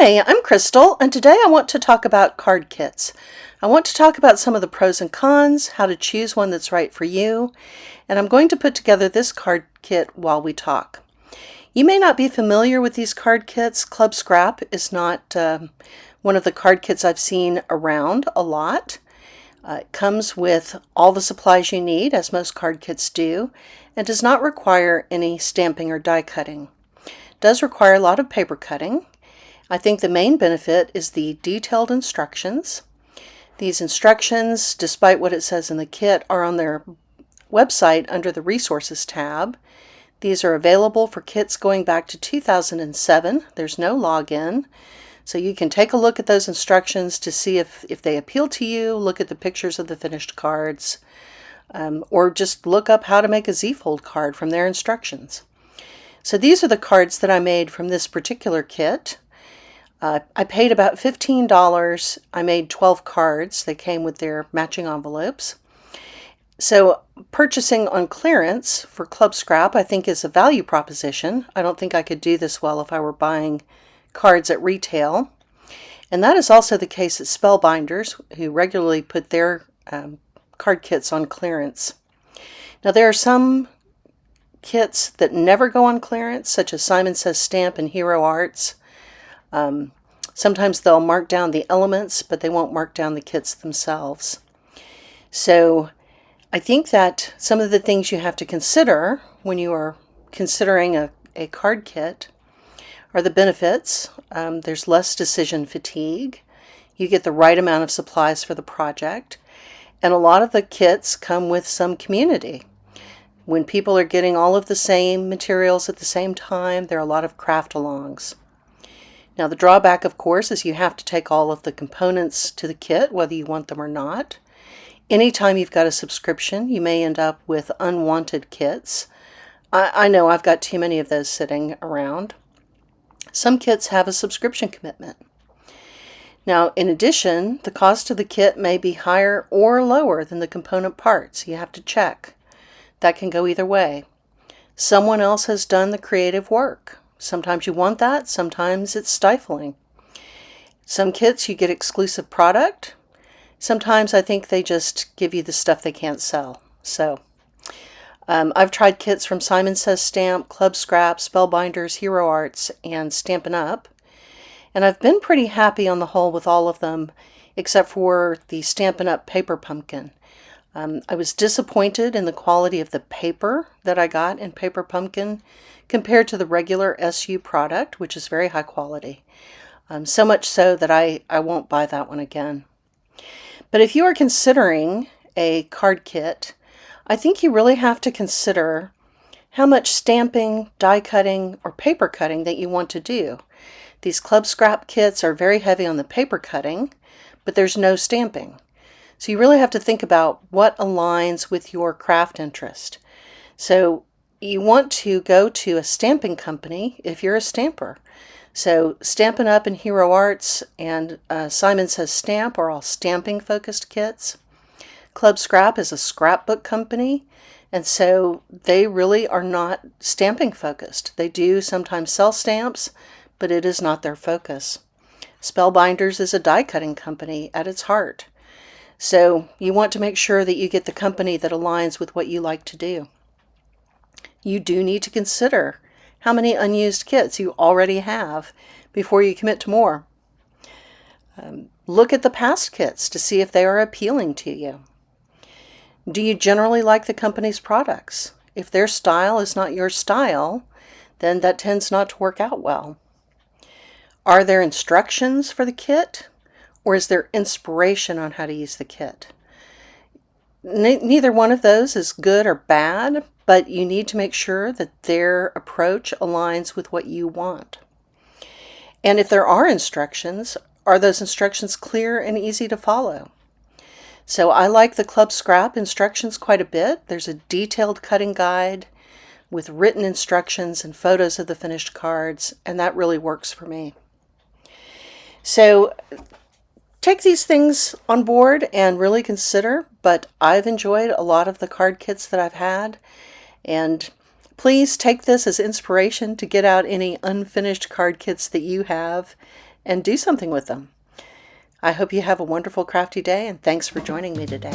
Hi, I'm Crystal, and today I want to talk about card kits. I want to talk about some of the pros and cons, how to choose one that's right for you, and I'm going to put together this card kit while we talk. You may not be familiar with these card kits. Club Scrap is not one of the card kits I've seen around a lot. It comes with all the supplies you need, as most card kits do, and does not require any stamping or die cutting. It does require a lot of paper cutting. I think the main benefit is the detailed instructions. These instructions, despite what it says in the kit, are on their website under the Resources tab. These are available for kits going back to 2007. There's no login, so you can take a look at those instructions to see if they appeal to you, look at the pictures of the finished cards, or just look up how to make a Z-fold card from their instructions. So these are the cards that I made from this particular kit. I paid about $15. I made 12 cards. They came with their matching envelopes. So purchasing on clearance for Club Scrap I think is a value proposition. I don't think I could do this well if I were buying cards at retail. And that is also the case at Spellbinders, who regularly put their card kits on clearance. Now there are some kits that never go on clearance, such as Simon Says Stamp and Hero Arts. Sometimes they'll mark down the elements, but they won't mark down the kits themselves. So I think that some of the things you have to consider when you are considering a card kit are the benefits. There's less decision fatigue. You get the right amount of supplies for the project. And a lot of the kits come with some community. When people are getting all of the same materials at the same time, there are a lot of craft-alongs. Now the drawback, of course, is you have to take all of the components to the kit, whether you want them or not. Anytime you've got a subscription, you may end up with unwanted kits. I know I've got too many of those sitting around. Some kits have a subscription commitment. Now, in addition, the cost of the kit may be higher or lower than the component parts. You have to check. That can go either way. Someone else has done the creative work. Sometimes you want that, sometimes it's stifling. Some kits you get exclusive product. Sometimes I think they just give you the stuff they can't sell. So I've tried kits from Simon Says Stamp, Club Scrap, Spellbinders, Hero Arts, and Stampin' Up. And I've been pretty happy on the whole with all of them, except for the Stampin' Up Paper Pumpkin. I was disappointed in the quality of the paper that I got in Paper Pumpkin compared to the regular SU product, which is very high quality. So much so that I won't buy that one again. But if you are considering a card kit, I think you really have to consider how much stamping, die cutting, or paper cutting that you want to do. These Club Scrap kits are very heavy on the paper cutting, but there's no stamping. So you really have to think about what aligns with your craft interest. So you want to go to a stamping company if you're a stamper. So Stampin' Up and Hero Arts and Simon Says Stamp are all stamping focused kits. Club Scrap is a scrapbook company, and so they really are not stamping focused. They do sometimes sell stamps, but it is not their focus. Spellbinders is a die cutting company at its heart. So you want to make sure that you get the company that aligns with what you like to do. You do need to consider how many unused kits you already have before you commit to more. Look at the past kits to see if they are appealing to you. Do you generally like the company's products? If their style is not your style, then that tends not to work out well. Are there instructions for the kit? Or is there inspiration on how to use the kit? Neither one of those is good or bad, but you need to make sure that their approach aligns with what you want. And if there are instructions, are those instructions clear and easy to follow? So I like the Club Scrap instructions quite a bit. There's a detailed cutting guide with written instructions and photos of the finished cards, and that really works for me. So take these things on board and really consider, but I've enjoyed a lot of the card kits that I've had, and Please take this as inspiration to get out any unfinished card kits that you have and do something with them. I hope you have a wonderful crafty day, and thanks for joining me today.